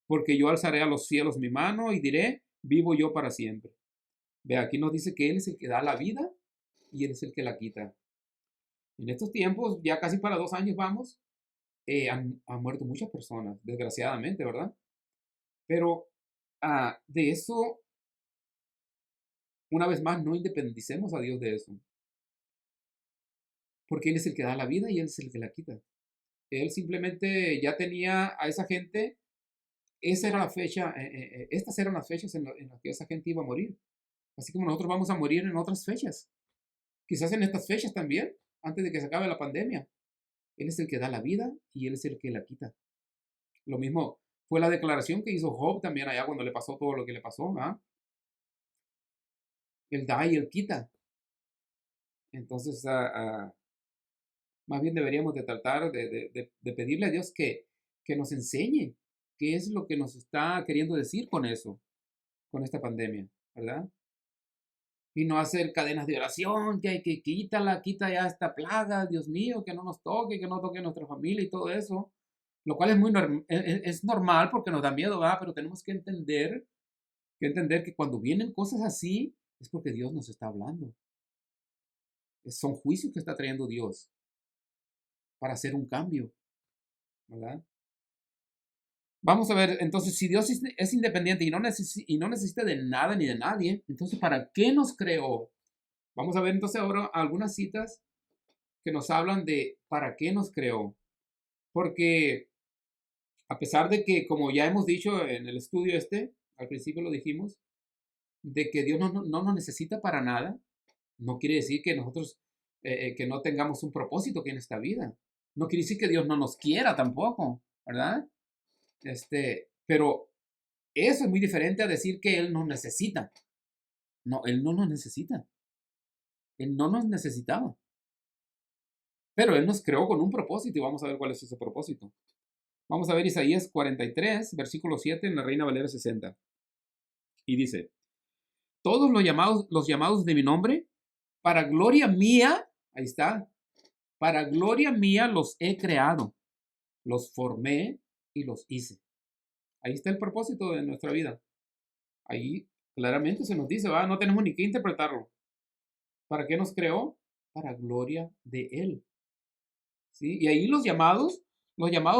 S1: Porque yo alzaré a los cielos mi mano y diré, vivo yo para siempre. Ve, aquí nos dice que Él es el que da la vida y Él es el que la quita. En estos tiempos, ya casi para 2 años vamos, han muerto muchas personas, desgraciadamente, ¿verdad? Pero de eso, una vez más, no independicemos a Dios de eso. Porque Él es el que da la vida y Él es el que la quita. Él simplemente ya tenía a esa gente, esa era la fecha, estas eran las fechas en las que esa gente iba a morir. Así como nosotros vamos a morir en otras fechas. Quizás en estas fechas también, antes de que se acabe la pandemia. Él es el que da la vida y Él es el que la quita. Lo mismo fue la declaración que hizo Job también allá cuando le pasó todo lo que le pasó. Él da y Él quita. Entonces, más bien deberíamos de tratar de pedirle a Dios que nos enseñe qué es lo que nos está queriendo decir con eso, con esta pandemia, ¿verdad? Y no hacer cadenas de oración, que hay que quita ya esta plaga, Dios mío, que no nos toque, que no toque a nuestra familia y todo eso. Lo cual es es normal porque nos da miedo, ¿verdad? Pero tenemos que entender que cuando vienen cosas así es porque Dios nos está hablando. Son juicios que está trayendo Dios para hacer un cambio, ¿verdad? Vamos a ver, entonces, si Dios es independiente y no necesita de nada ni de nadie, entonces, ¿para qué nos creó? Vamos a ver entonces ahora algunas citas que nos hablan de para qué nos creó. Porque a pesar de que, como ya hemos dicho en el estudio al principio lo dijimos, de que Dios no nos necesita para nada, no quiere decir que nosotros que no tengamos un propósito aquí en esta vida. No quiere decir que Dios no nos quiera tampoco, ¿verdad? Pero eso es muy diferente a decir que Él nos necesita. No, Él no nos necesita. Él no nos necesitaba. Pero Él nos creó con un propósito y vamos a ver cuál es ese propósito. Vamos a ver Isaías 43, versículo 7 en la Reina Valera 60. Y dice, todos los llamados de mi nombre, para gloria mía, ahí está, para gloria mía los he creado, los formé y los hice. Ahí está el propósito de nuestra vida. Ahí claramente se nos dice, no tenemos ni que interpretarlo. ¿Para qué nos creó? Para gloria de Él. ¿Sí? Y ahí los llamados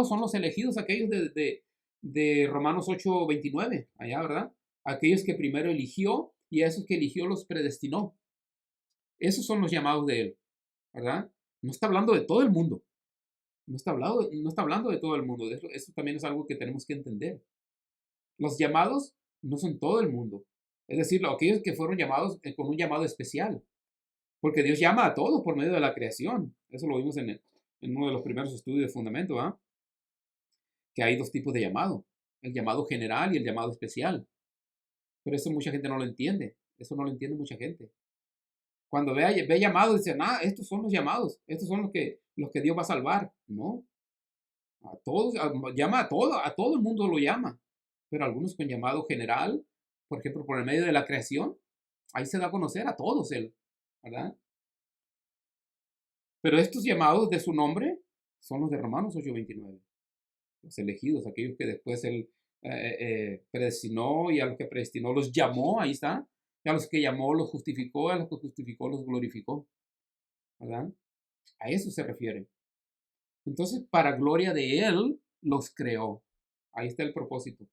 S1: son los elegidos, aquellos de Romanos 8:29, allá, ¿verdad? Aquellos que primero eligió y a esos que eligió los predestinó. Esos son los llamados de Él, ¿verdad? No está hablando de todo el mundo. No está hablando de todo el mundo. Eso también es algo que tenemos que entender. Los llamados no son todo el mundo. Es decir, aquellos que fueron llamados con un llamado especial. Porque Dios llama a todos por medio de la creación. Eso lo vimos en uno de los primeros estudios de fundamento, que hay dos tipos de llamado. El llamado general y el llamado especial. Pero eso mucha gente no lo entiende. Eso no lo entiende mucha gente. Cuando ve llamados, dicen, estos son los llamados. Estos son los que Dios va a salvar. No. A todos, llama a todo el mundo lo llama. Pero algunos con llamado general, por ejemplo, por el medio de la creación, ahí se da a conocer a todos Él, ¿verdad? Pero estos llamados de su nombre son los de Romanos 8:29. Los elegidos, aquellos que después Él predestinó y a los que predestinó los llamó, ahí está. Y a los que llamó los justificó, a los que justificó los glorificó, ¿verdad? A eso se refiere. Entonces, para gloria de Él, los creó. Ahí está el propósito,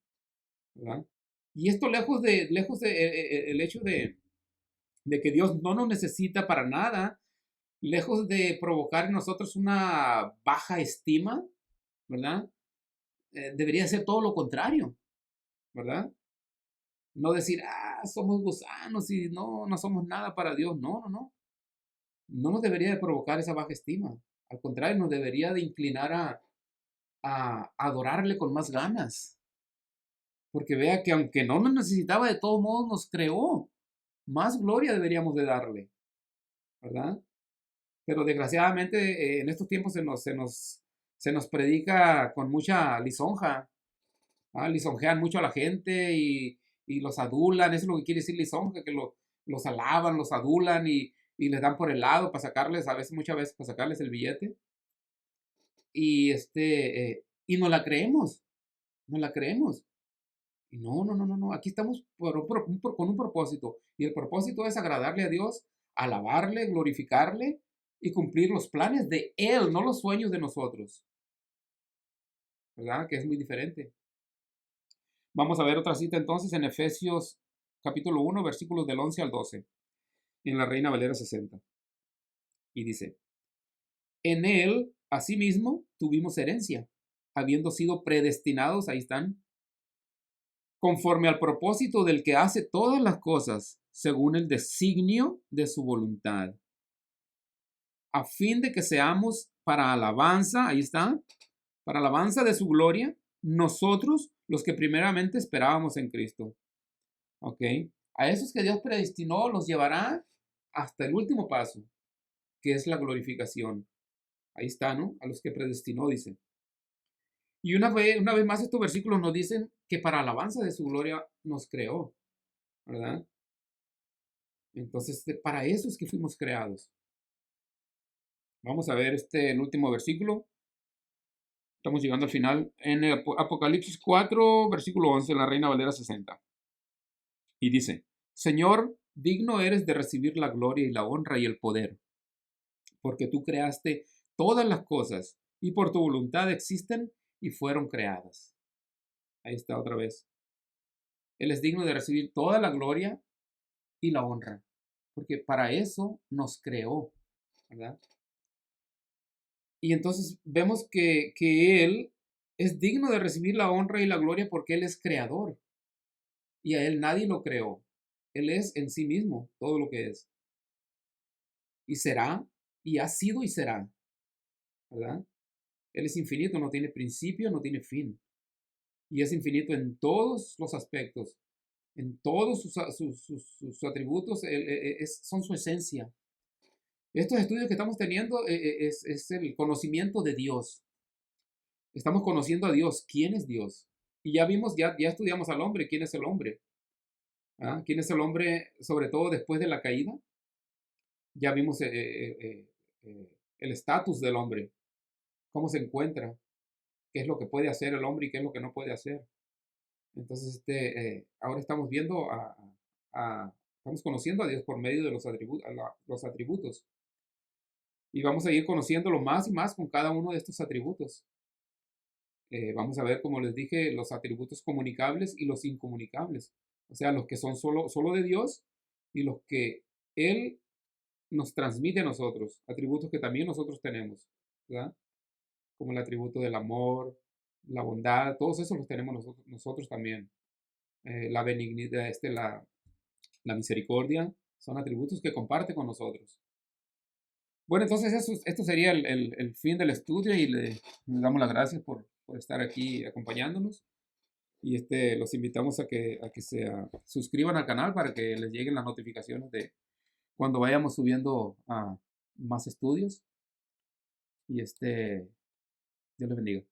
S1: ¿verdad? Y esto lejos de el hecho de que Dios no nos necesita para nada, lejos de provocar en nosotros una baja estima, ¿verdad? Debería ser todo lo contrario, ¿verdad? No decir, somos gusanos y no somos nada para Dios. No, no, no. No nos debería de provocar esa baja estima. Al contrario, nos debería de inclinar a adorarle con más ganas. Porque vea que aunque no nos necesitaba, de todos modos nos creó. Más gloria deberíamos de darle, ¿verdad? Pero desgraciadamente en estos tiempos se nos predica con mucha lisonja. Lisonjean mucho a la gente y los adulan. Eso es lo que quiere decir lisonja, que los alaban, los adulan y les dan por el lado para sacarles, muchas veces para sacarles el billete. Y no la creemos, no la creemos. Y no, no, no, no, no. Aquí estamos con un propósito. Y el propósito es agradarle a Dios, alabarle, glorificarle y cumplir los planes de Él, no los sueños de nosotros. ¿Verdad? Que es muy diferente. Vamos a ver otra cita entonces en Efesios capítulo 1, versículos del 11 al 12, en la Reina Valera 60. Y dice, en Él, asimismo, tuvimos herencia, habiendo sido predestinados, ahí están, conforme al propósito del que hace todas las cosas, según el designio de su voluntad, a fin de que seamos para alabanza, ahí está, para alabanza de su gloria, nosotros los que primeramente esperábamos en Cristo. ¿Ok? A esos que Dios predestinó los llevará hasta el último paso, que es la glorificación. Ahí está, ¿no? A los que predestinó, dice. Y una vez más estos versículos nos dicen que para alabanza de su gloria nos creó, ¿verdad? Entonces, para eso es que fuimos creados. Vamos a ver el último versículo. Estamos llegando al final. En el Apocalipsis 4, versículo 11, en la Reina Valera 60. Y dice, Señor, digno eres de recibir la gloria y la honra y el poder, porque tú creaste todas las cosas y por tu voluntad existen y fueron creadas. Ahí está otra vez. Él es digno de recibir toda la gloria y la honra, porque para eso nos creó, ¿verdad? Y entonces vemos que Él es digno de recibir la honra y la gloria porque Él es creador. Y a Él nadie lo creó. Él es en sí mismo todo lo que es. Y será, y ha sido y será, ¿verdad? Él es infinito, no tiene principio, no tiene fin. Y es infinito en todos los aspectos, en todos sus atributos, son su esencia. Estos estudios que estamos teniendo es el conocimiento de Dios. Estamos conociendo a Dios. ¿Quién es Dios? Y ya vimos, ya estudiamos al hombre. ¿Quién es el hombre? ¿Quién es el hombre, sobre todo después de la caída? Ya vimos el estatus del hombre. ¿Cómo se encuentra? ¿Qué es lo que puede hacer el hombre y qué es lo que no puede hacer? Entonces, ahora estamos viendo estamos conociendo a Dios por medio de los atributos. Y vamos a ir conociéndolo más y más con cada uno de estos atributos. Vamos a ver, como les dije, los atributos comunicables y los incomunicables. O sea, los que son solo de Dios y los que Él nos transmite a nosotros. Atributos que también nosotros tenemos, ¿verdad? Como el atributo del amor, la bondad, todos esos los tenemos nosotros también. La benignidad, la misericordia, son atributos que comparte con nosotros. Bueno, entonces esto sería el fin del estudio y le damos las gracias por estar aquí acompañándonos. Y los invitamos a que suscriban al canal para que les lleguen las notificaciones de cuando vayamos subiendo más estudios. Y Dios les bendiga.